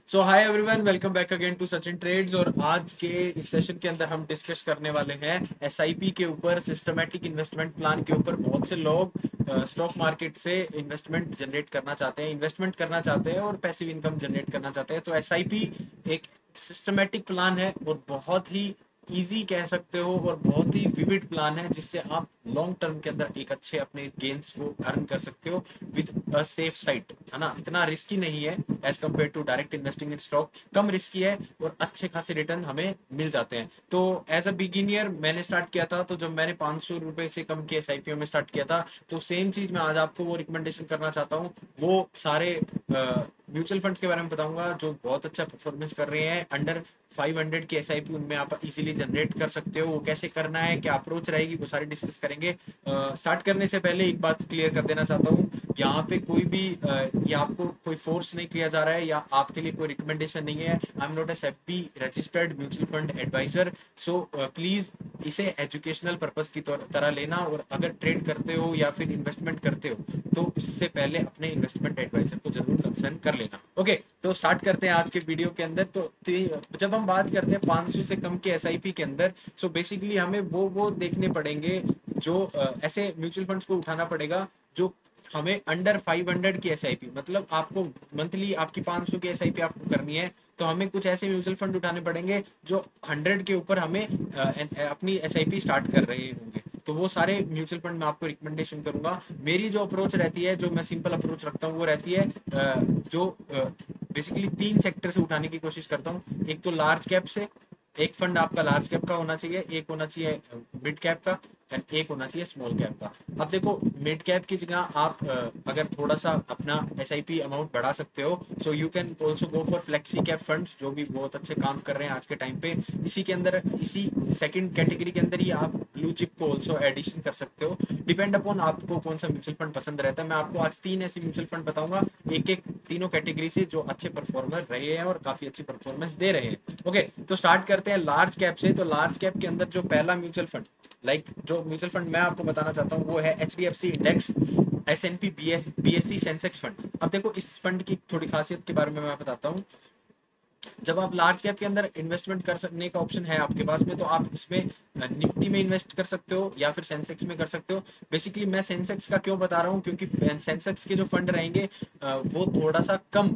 So hi everyone, welcome back again to Sachin trades. और आज के इस सेशन के अंदर हम डिस्कस करने वाले हैं एसआईपी के ऊपर, सिस्टमैटिक इन्वेस्टमेंट प्लान के ऊपर। बहुत से लोग स्टॉक मार्केट से इन्वेस्टमेंट जनरेट करना चाहते हैं, इन्वेस्टमेंट करना चाहते हैं और पैसिव इनकम जनरेट करना चाहते हैं। तो एसआईपी एक सिस्टमैटिक प्लान है और बहुत ही इजी कह सकते हो और बहुत ही विविड प्लान है, जिससे आप लॉन्ग टर्म के अंदर एक अच्छे अपने गेन्स को अर्न कर सकते हो विद अ सेफ साइड, है ना। इतना रिस्की नहीं है as compare to direct investing in stock, कम रिस्की है और अच्छे खासे रिटर्न हमें मिल जाते हैं। तो एज अ बिगिनियर मैंने स्टार्ट किया था, तो जब मैंने 500 रुपए से कम के एसआईपी में स्टार्ट किया था, तो सेम चीज मैं आज आपको वो रिकमेंडेशन करना चाहता हूँ। वो सारे म्यूचुअल फंड्स के बारे में बताऊंगा जो बहुत अच्छा परफॉर्मेंस कर रहे हैं। अंडर 500 की एसआईपी उनमें आप इजीली जनरेट कर सकते हो। वो कैसे करना है, क्या अप्रोच रहेगी, वो सारे डिस्कस करेंगे। स्टार्ट करने से पहले एक बात क्लियर कर देना चाहता हूँ, यहाँ पे कोई भी ये आपको कोई फोर्स नहीं किया जा रहा है या आपके लिए कोई रिकमेंडेशन नहीं है। I am not a SEBI registered mutual fund adviser. So please इसे एजुकेशनल पर्पस की तरह लेना, और अगर ट्रेड करते हो या फिर इन्वेस्टमेंट करते हो तो उससे पहले अपने इन्वेस्टमेंट एडवाइजर को जरूर कंसर्न कर लेना। ओके, तो स्टार्ट करते हैं आज के वीडियो के अंदर। तो जब हम बात करते हैं 500 से कम के एसआईपी के अंदर, सो बेसिकली हमें वो देखने पड़ेंगे जो ऐसे म्यूचुअल फंड्स को उठाना पड़ेगा जो हमें अंडर 500 की एसआईपी, मतलब आपको मंथली आपकी 500 की एसआईपी आपको करनी है, तो हमें कुछ ऐसे म्यूचुअल फंड उठाने पड़ेंगे जो 100 के ऊपर हमें अपनी एसआईपी स्टार्ट कर रहे होंगे। तो वो सारे म्यूचुअल फंड मैं आपको रिकमेंडेशन करूंगा। मेरी जो अप्रोच रहती है, जो मैं सिंपल अप्रोच रखता हूँ, वो रहती है जो बेसिकली 3 सेक्टर से उठाने की कोशिश करता हूँ। एक तो लार्ज कैप से, एक फंड आपका लार्ज कैप का होना चाहिए, एक होना चाहिए मिड कैप का, एंड एक होना चाहिए स्मॉल कैप का। अब देखो, मिड कैप की जगह आप अगर थोड़ा सा अपना एसआईपी अमाउंट बढ़ा सकते हो, so you can also go for flexi cap funds, जो भी बहुत अच्छे काम कर रहे हैं आज के टाइम पे। इसी के अंदर, इसी सेकंड कैटेगरी के अंदर ही आप ब्लू चिप को ऑल्सो एडिशन कर सकते हो। डिपेंड अपॉन आपको कौन सा म्यूचुअल फंड पसंद रहता है। मैं आपको आज 3 ऐसे म्यूचुअल फंड बताऊंगा, एक एक तीनों कैटेगरी से, जो अच्छे परफॉर्मर रहे हैं और काफी अच्छी परफॉर्मेंस दे रहे हैं। ओके, तो स्टार्ट करते हैं लार्ज कैप से। तो लार्ज कैप के अंदर जो पहला म्यूचुअल फंड, जो म्यूचुअल फंड मैं आपको बताना चाहता हूँ, वो है HDFC index S&P BSc Sensex fund. अब देखो, इस फंड की थोड़ी खासियत के बारे में मैं बताता हूँ। जब आप लार्ज कैप के अंदर इन्वेस्टमेंट कर सकने का ऑप्शन है आपके पास में, तो आप उसमें निफ्टी में इन्वेस्ट कर सकते हो या फिर सेंसेक्स में कर सकते हो। बेसिकली मैं सेंसेक्स का क्यों बता रहा हूँ, क्योंकि सेंसेक्स के जो फंड रहेंगे वो थोड़ा सा कम,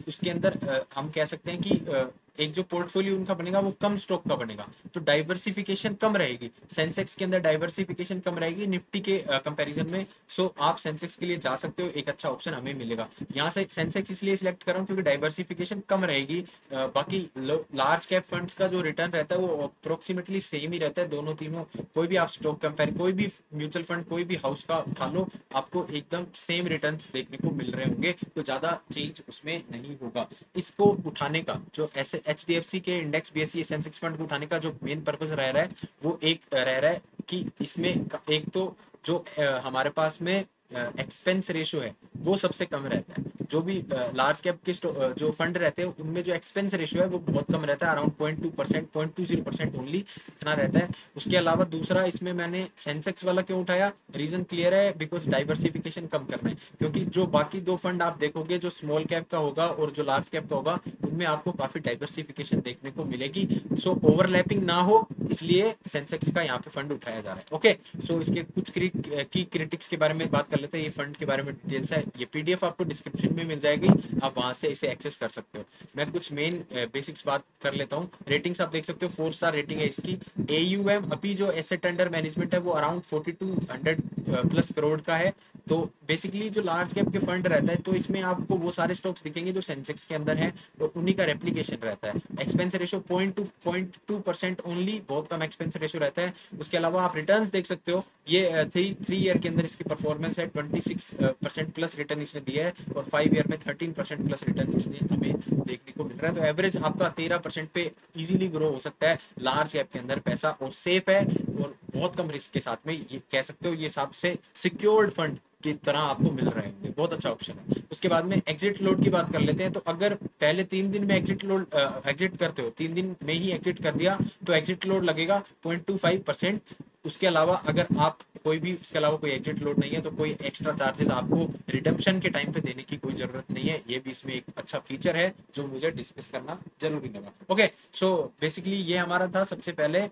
उसके अंदर हम कह सकते हैं कि एक जो पोर्टफोलियो उनका बनेगा वो कम स्टॉक का बनेगा, तो डाइवर्सिफिकेशन कम रहेगी। सेंसेक्स के अंदर डाइवर्सिफिकेशन कम रहेगी निफ्टी के कंपैरिजन में। सो आप सेंसेक्स के लिए जा सकते हो, एक अच्छा ऑप्शन हमें मिलेगा। यहाँ से सेंसेक्स इसलिए सिलेक्ट कर रहा हूँ क्योंकि डाइवर्सिफिकेशन कम रहेगी। बाकी लार्ज कैप फंड्स का जो रिटर्न रहता है वो अप्रोक्सीमेटली सेम ही रहता है दोनों तीनों। कोई भी आप स्टॉक कंपेयर, कोई भी म्यूचुअल फंड, कोई भी हाउस का उठा लो, आपको एकदम सेम रिटर्न्स देखने को मिल रहे होंगे, तो ज्यादा चेंज उसमें नहीं होगा। इसको उठाने का जो ऐसे एचडीएफसी के इंडेक्स बीएससी सेंसेक्स फंड को उठाने का जो मेन पर्पस रह रहा है, वो एक रह रहा है कि इसमें एक तो जो हमारे पास में एक्सपेंस रेशियो है वो सबसे कम रहता है। जो भी लार्ज कैप के जो फंड रहते हैं उनमें जो एक्सपेंस रेशियो है वो बहुत कम रहता है, अराउंड 0.2%, 0.20% ओनली, इतना रहता है। उसके अलावा दूसरा, इसमें मैंने सेंसेक्स वाला क्यों उठाया, रीजन क्लियर है, बिकॉज डाइवर्सिफिकेशन कम करना है। क्योंकि जो बाकी दो फंड आप देखोगे, जो स्मॉल कैप का होगा और जो लार्ज कैप का होगा, उनमें आपको काफी डाइवर्सिफिकेशन देखने को मिलेगी। सो ओवरलैपिंग ना हो, इसलिए सेंसेक्स का यहाँ पे फंड उठाया जा रहा है। ओके, सो इसके कुछ की क्रिटिक्स के बारे में बात कर लेते हैं। ये फंड के बारे में डिटेल्स है, ये पीडीएफ आपको डिस्क्रिप्शन में मिल जाएगी, आप वहां से इसे एक्सेस कर सकते हो। मैं कुछ मेन बेसिक्स बात कर लेता हूँ। रेटिंग्स आप देख सकते हो, 4 स्टार रेटिंग है इसकी। एयूएम अभी जो एसेट अंडर मैनेजमेंट है वो अराउंड 4200 प्लस करोड़ का है। तो बेसिकली जो लार्ज कैप के फंड रहता है, तो इसमें आपको वो सारे स्टॉक्स दिखेंगे जो सेंसेक्स के अंदर है और उन्हीं का रेप्लीकेशन रहता है। एक्सपेंस रेशियो 0.2% ओनली, बहुत कम एक्सपेंस रेशियो रहता है। उसके अलावा आप रिटर्न्स देख सकते हो, ये 3 ईयर के अंदर इसकी परफॉर्मेंस है, 26% प्लस रिटर्न इसने दिया है, और 5 ईयर में 13% प्लस रिटर्न इसने हमें देखने को मिल रहा है। तो एवरेज आपका 13% पे इजीली ग्रो हो सकता है लार्ज कैप के अंदर पैसा, और सेफ है और बहुत कम रिस्क के साथ में, ये कह सकते हो ये सबसे सिक्योर्ड फंड की तरह आपको मिल रहे होंगे। बहुत अच्छा ऑप्शन है। उसके बाद में एग्जिट लोड की बात कर लेते हैं। तो अगर पहले 3 दिन में एग्जिट करते हो, 3 दिन में ही एग्जिट कर दिया, तो एग्जिट लोड लगेगा 0.25%। उसके अलावा अगर आप कोई भी उसके अलावा कोई एग्जिट लोड नहीं है, तो कोई एक्स्ट्रा चार्जेस आपको रिडम्पशन के टाइम पे देने की कोई जरूरत नहीं है। ये भी इसमें एक अच्छा फीचर है जो मुझे डिस्कस करना जरूरी लगा। ओके, सो बेसिकली ये हमारा था सबसे पहले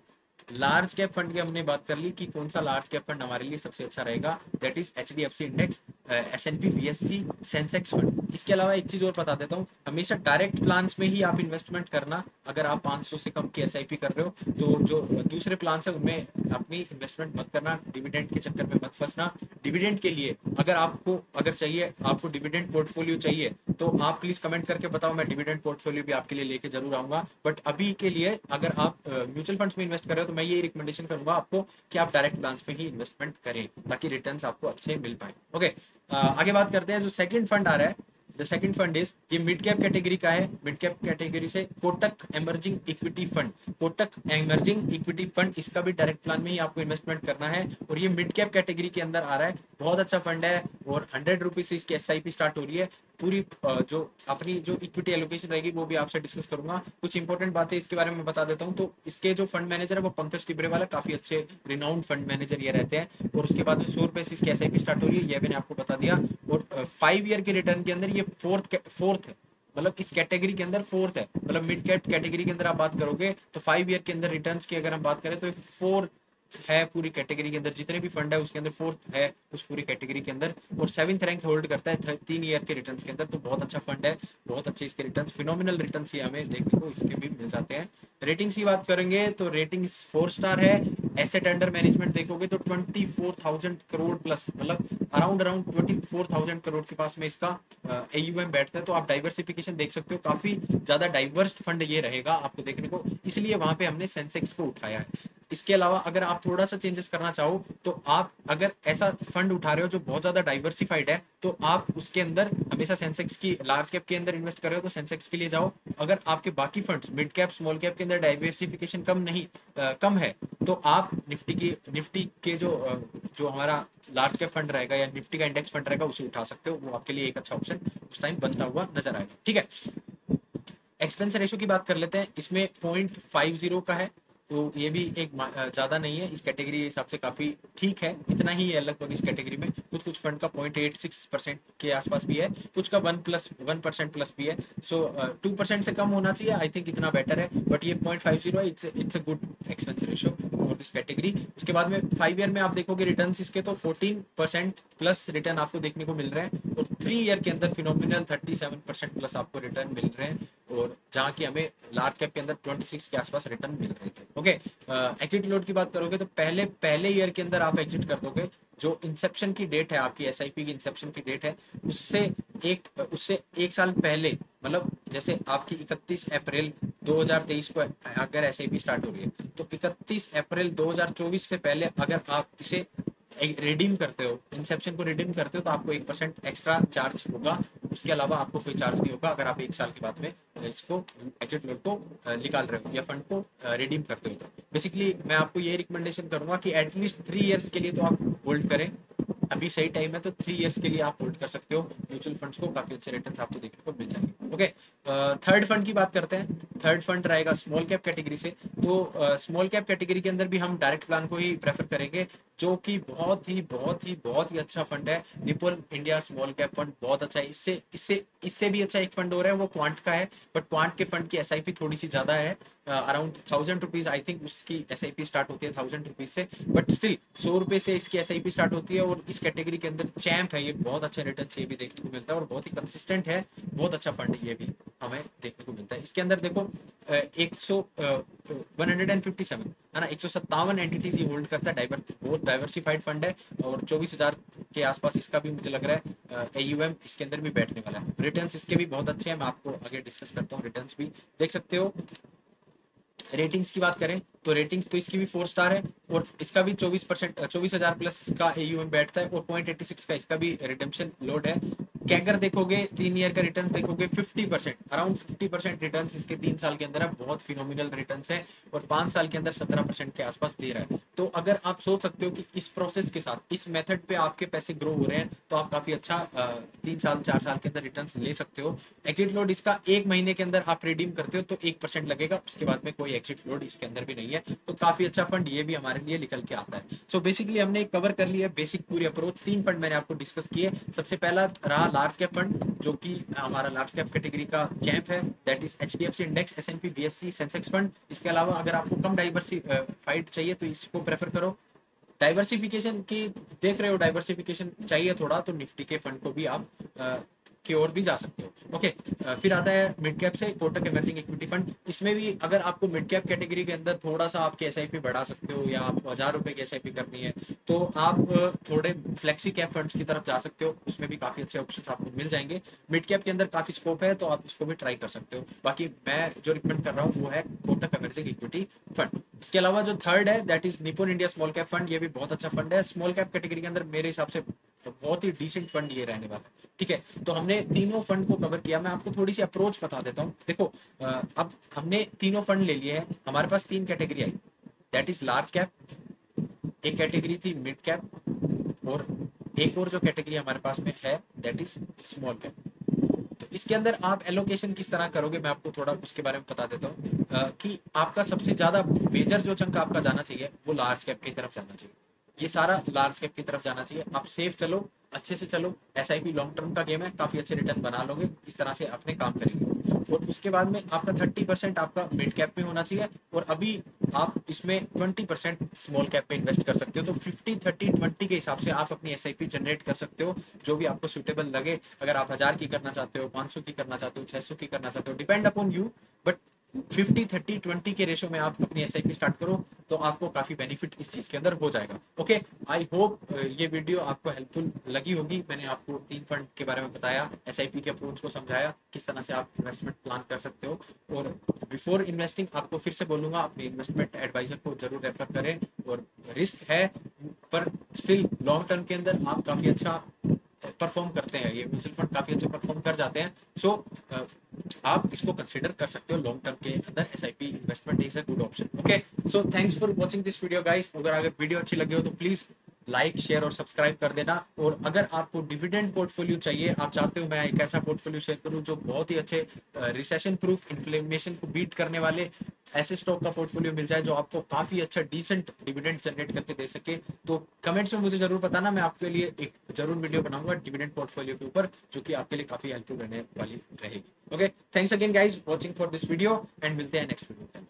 लार्ज कैप फंड की हमने बात कर ली कि कौन सा लार्ज कैप फंड हमारे लिए सबसे अच्छा रहेगा, that is HDFC index, S&P, BSc, Sensex fund. इसके अलावा एक चीज और बता देता हूँ, हमेशा डायरेक्ट प्लान्स में ही आप इन्वेस्टमेंट करना। अगर आप 500 से कम की एसआईपी कर रहे हो तो जो दूसरे प्लान है उनमें अपनी इन्वेस्टमेंट मत करना, डिविडेंड के चक्कर में मत फंसना। डिविडेंड के लिए अगर चाहिए, आपको डिविडेंड पोर्टफोलियो चाहिए तो आप प्लीज कमेंट करके बताओ, मैं डिविडेंड पोर्टफोलियो भी आपके लिए लेके जरूर आऊंगा। बट अभी के लिए अगर आप म्यूचुअल फंड्स में इन्वेस्ट कर रहे हो तो मैं ये रिकमेंडेशन करूंगा आपको कि आप डायरेक्ट प्लान्स में ही इन्वेस्टमेंट करें ताकि रिटर्न्स आपको अच्छे मिल पाए। ओके, आगे बात करते हैं। जो सेकंड फंड आ रहा है, द सेकंड फंड इज, ये मिड कैप कैटेगरी का है। मिड कैप कैटेगरी से Kotak emerging equity fund, Kotak emerging equity fund, इसका भी डायरेक्ट प्लान में ही आपको इन्वेस्टमेंट करना है और ये मिड कैप कैटेगरी के अंदर आ रहा है। बहुत अच्छा फंड है और 100 रुपीज से इसकी एसआईपी स्टार्ट हो रही है। पूरी जो अपनी जो इक्विटी एलोकेशन रहेगी वो भी आपसे डिस्कस करूंगा। कुछ इंपॉर्टेंट बातें इसके बारे में बता देता हूँ। तो इसके जो फंड मैनेजर है वो पंकज टिब्रेवाला, काफी अच्छे रिनाउंड फंड मैनेजर ये रहते हैं। और उसके बाद में 100 रुपए से इसकी एसआईपी स्टार्ट हो रही है, ये मैंने आपको बता दिया। और 5 ईयर के रिटर्न के अंदर ये फोर्थ है, मतलब इस कैटेगरी के अंदर फोर्थ है। मतलब मिड कैप कैटेगरी के अंदर आप बात करोगे तो 5 ईयर के अंदर रिटर्न्स की अगर हम बात करें तो फोर्थ है पूरी कैटेगरी के अंदर। जितने भी फंड है उसके अंदर फोर्थ है उस पूरी कैटेगरी के अंदर, और 7th रैंक होल्ड करता है 3 ईयर के रिटर्न्स के अंदर। तो बहुत अच्छा फंड है, बहुत अच्छे इसके रिटर्न्स, फिनोमिनल रिटर्न्स ये हमें देखने को इसके भी मिल जाते हैं। रेटिंग्स की बात करेंगे तो रेटिंग 4 स्टार है। एसेट अंडर मैनेजमेंट देखोगे तो 24,000 करोड़ प्लस, मतलब अराउंड 24,000 करोड़ के पास में इसका एयूएम बैठता है। तो आप डाइवर्सिफिकेशन देख सकते हो, काफी ज्यादा डाइवर्स फंड ये रहेगा आपको देखने को, इसलिए वहां पे हमने सेंसेक्स को उठाया है। इसके अलावा अगर आप थोड़ा सा चेंजेस करना चाहो तो आप अगर ऐसा फंड उठा रहे हो जो बहुत ज्यादा डाइवर्सिफाइड है तो आप उसके अंदर हमेशा सेंसेक्स की लार्ज कैप के अंदर इन्वेस्ट कर रहे हो तो सेंसेक्स के लिए जाओ। अगर आपके बाकी funds mid cap small cap के अंदर डाइवर्सिफिकेशन कम है तो आप निफ्टी के जो हमारा लार्ज कैप फंड रहेगा या निफ्टी का इंडेक्स फंड रहेगा उसे उठा सकते हो। वो आपके लिए एक अच्छा ऑप्शन उस टाइम बनता हुआ नजर आएगा। ठीक है, एक्सपेंस रेशो की बात कर लेते हैं। इसमें 0.50 का है, तो ये भी एक ज्यादा नहीं है इस कैटेगरी के हिसाब से, काफी ठीक है, इतना ही है लगभग इस कैटेगरी में। कुछ फंड का 0.86% के आसपास भी है, कुछ का 1% प्लस भी है। सो 2% से कम होना चाहिए, आई थिंक इतना बेटर है। बट ये 0.50 है, it's a good expense ratio for this category. उसके बाद में 5 ईयर में आप देखोगे रिटर्न इसके तो 14% प्लस रिटर्न आपको देखने को मिल रहे हैं, और 3 ईयर के अंदर फिनोमिनल 37% प्लस आपको रिटर्न मिल रहे हैं, और जहाँ की हमें लार्ज कैप के अंदर 26 के आसपास रिटर्न मिल रहे थे। ओके, एग्जिट लोड की बात करोगे तो पहले ईयर के अंदर आप एग्जिट कर दोगे। जो इंसेप्शन की डेट है आपकी एसआईपी की इंसेप्शन की डेट है उससे एक साल पहले, मतलब जैसे आपकी 31 अप्रैल 2023 को अगर एसआईपी स्टार्ट हो रही है तो 31 अप्रैल 2024 से पहले अगर आप इसे रिडीम करते हो, इंसेप्शन को रिडीम करते हो तो आपको 1% एक्स्ट्रा चार्ज होगा। उसके अलावा आपको कोई चार्ज नहीं होगा अगर आप एक साल के बाद में इसको एग्जिट लोड को निकाल रहे हो या फंड को रिडीम करते हो। तो बेसिकली मैं आपको ये रिकमेंडेशन करूंगा कि एटलीस्ट 3 इयर्स के लिए तो आप होल्ड करें। अभी सही टाइम है तो 3 इयर्स के लिए आप होल्ड कर सकते हो म्यूचुअल फंड्स को, काफी अच्छे रिटर्न आपको देखने को मिल जाएंगे। ओके, थर्ड फंड की बात करते हैं। थर्ड फंड रहेगा स्मॉल कैप कैटेगरी से। तो स्मॉल कैप कैटेगरी के अंदर भी हम डायरेक्ट प्लान को ही प्रेफर करेंगे, जो कि बहुत ही अच्छा फंड है। Nipple India small cap fund बहुत अच्छा है। इससे भी अच्छा एक फंड हो रहा है, वो क्वांट का है। बट क्वांट के फंड की एसआईपी थोड़ी सी ज्यादा है, अराउंड 1000 रुपीज आई थिंक उसकी एसआईपी स्टार्ट होती है 1000 रुपीज से। बट स्टिल 100 रुपए से इसकी एसआईपी स्टार्ट होती है, और इस कैटेगरी के अंदर चैंप है ये, बहुत अच्छे रिटर्न ये भी देखने को मिलता है और बहुत ही कंसिस्टेंट है। बहुत अच्छा फंड ये भी हमें देखने को मिलता है। इसके अंदर देखो 157 है ना, 157 एंटिटीज ये होल्ड करता है। बहुत डाइवर्सिफाइड फंड है, और 24,000 के आसपास इसका भी मुझे लग रहा है एयूएम इसके अंदर भी बैठने वाला है। रिटर्न्स इसके भी बहुत अच्छे हैं, मैं आपको आगे डिस्कस करता हूँ, रिटर्न्स भी देख सकते हो। रेटिंग्स की बात करें तो रेटिंग्स तो इसकी भी 4 स्टार है, और इसका भी 24,000 प्लस का एयूएम बैठता है, और 0.86 का इसका भी रिडेम्पशन लोड है। कैगर देखोगे, 3 ईयर का रिटर्न देखोगे 50%, अराउंड 50% रिटर्न इसके 3 साल के अंदर है, बहुत फिनोमिनल रिटर्न है। और 5 साल के अंदर 17% के आसपास दे रहा है। तो अगर आप सोच सकते हो कि इस प्रोसेस के साथ, इस मेथड पे आपके पैसे ग्रो हो रहे हैं, तो आप काफी अच्छा 3 साल 4 साल के अंदर रिटर्न ले सकते हो। एग्जिट लोड इसका 1 महीने के अंदर आप रिडीम करते हो तो 1% लगेगा, उसके बाद में कोई एग्जिट लोड इसके अंदर भी नहीं है। तो काफी अच्छा फंड ये भी हमारे लिए निकल के आता है। सो बेसिकली हमने कवर कर लिया बेसिक पूरी अप्रोच। 3 फंड मैंने आपको डिस्कस किए। सबसे पहला रहा लार्ज कैप फंड, जो कि हमारा लार्ज कैप कैटेगरी का चैंप है, that is HDFC index, S&P, BSc, Sensex fund. इसके अलावा अगर आपको कम डाइवर्सिफाइड चाहिए तो इसको प्रेफर करो। डाइवर्सिफिकेशन की देख रहे हो, डाइवर्सिफिकेशन चाहिए थोड़ा, तो निफ्टी के फंड को भी आप की ओर भी जा सकते हो। ओके, फिर आता है मिड कैप से कोटक इमर्जिंग इक्विटी फंड। इसमें भी अगर आपको मिड कैप कैटेगरी के अंदर थोड़ा सा आपकी एसआईपी बढ़ा सकते हो, या आपको 1000 रुपए की एसआईपी करनी है, तो आप थोड़े फ्लेक्सी कैप फंड्स की तरफ जा सकते हो। उसमें भी काफी अच्छे ऑप्शंस आपको मिल जाएंगे। मिड कैप के अंदर काफी स्कोप है, तो आप इसको भी ट्राई कर सकते हो। बाकी मैं जो रिकमेंड कर रहा हूँ वो है कोटक इमर्जिंग इक्विटी फंड। इसके अलावा जो थर्ड है that is Nipun India small cap fund. ये भी बहुत अच्छा फंड है स्मॉल कैप कैटेगरी के अंदर, मेरे हिसाब से बहुत ही डिसेंट फंड ये रहने वाला है। ठीक है, तो हमने तीनों फंड को कवर किया। मैं आपको थोड़ी सी अप्रोच बता देता हूँ। देखो, अब हमने तीनों फंड ले लिए हैं, हमारे पास 3 category I, that is large cap, एक कैटेगरी थी मिड कैप, और एक और जो कैटेगरी हमारे पास में है दैट इज स्मॉल कैप। तो इसके अंदर आप एलोकेशन किस तरह करोगे, मैं आपको थोड़ा उसके बारे में बता देता हूँ। कि आपका सबसे ज्यादा मेजर जो चंक आपका जाना चाहिए वो लार्ज कैप की तरफ जाना चाहिए। ये सारा लार्ज कैप की तरफ जाना चाहिए। आप सेफ चलो, अच्छे से चलो। एसआईपी लॉन्ग टर्म का गेम है, काफी अच्छे रिटर्न बना लोगे इस तरह से अपने काम करेंगे। और उसके बाद में आपका 30% आपका मिड कैप में होना चाहिए, और अभी आप इसमें 20% स्मॉल कैप पे इन्वेस्ट कर सकते हो। तो 50-30-20 के हिसाब से आप अपनी एसआईपी जनरेट कर सकते हो, जो भी आपको सुटेबल लगे। अगर आप 1000 की करना चाहते हो, 500 की करना चाहते हो, 600 की करना चाहते हो, डिपेंड अपॉन यू। बट 50-30-20 के रेशो में आप अपनी एसआईपी स्टार्ट करो, तो आपको काफी बेनिफिट इस चीज के अंदर हो जाएगा। ओके, आई होप ये वीडियो आपको हेल्पफुल लगी होगी। मैंने आपको 3 फंड के बारे में बताया, एसआईपी के अप्रोच को समझाया, किस तरह से आप इन्वेस्टमेंट प्लान कर सकते हो। और बिफोर इन्वेस्टिंग आपको फिर से बोलूंगा, अपने इन्वेस्टमेंट एडवाइजर को जरूर रेफर करें। और रिस्क है, पर स्टिल लॉन्ग टर्म के अंदर आप काफी अच्छा परफॉर्म करते हैं। ये म्यूचुअल फंड काफी अच्छे परफॉर्म कर जाते हैं। सो आप इसको कंसिडर कर सकते हो लॉन्ग टर्म के अंदर। SIP investment is a good option. Okay, so thanks for watching this video guys. अगर वीडियो अच्छी लगी हो तो प्लीज लाइक, शेयर और सब्सक्राइब कर देना। और अगर आपको डिविडेंड पोर्टफोलियो चाहिए, आप चाहते हो मैं एक ऐसा पोर्टफोलियो शेयर करूं जो बहुत ही अच्छे रिसेशन प्रूफ, इन्फ्लेमेशन को बीट करने वाले ऐसे स्टॉक का पोर्टफोलियो मिल जाए जो आपको काफी अच्छा डिसेंट डिविडेंड जनरेट करके दे सके, तो कमेंट्स में मुझे जरूर बताना। मैं आपके लिए एक जरूर वीडियो बनाऊंगा डिविडेंड पोर्टफोलियो के ऊपर, जो कि आपके लिए काफी हेल्पफुल रहने वाली रहेगी। Okay, thanks again guys watching for this video, and मिलते हैं नेक्स्ट वीडियो।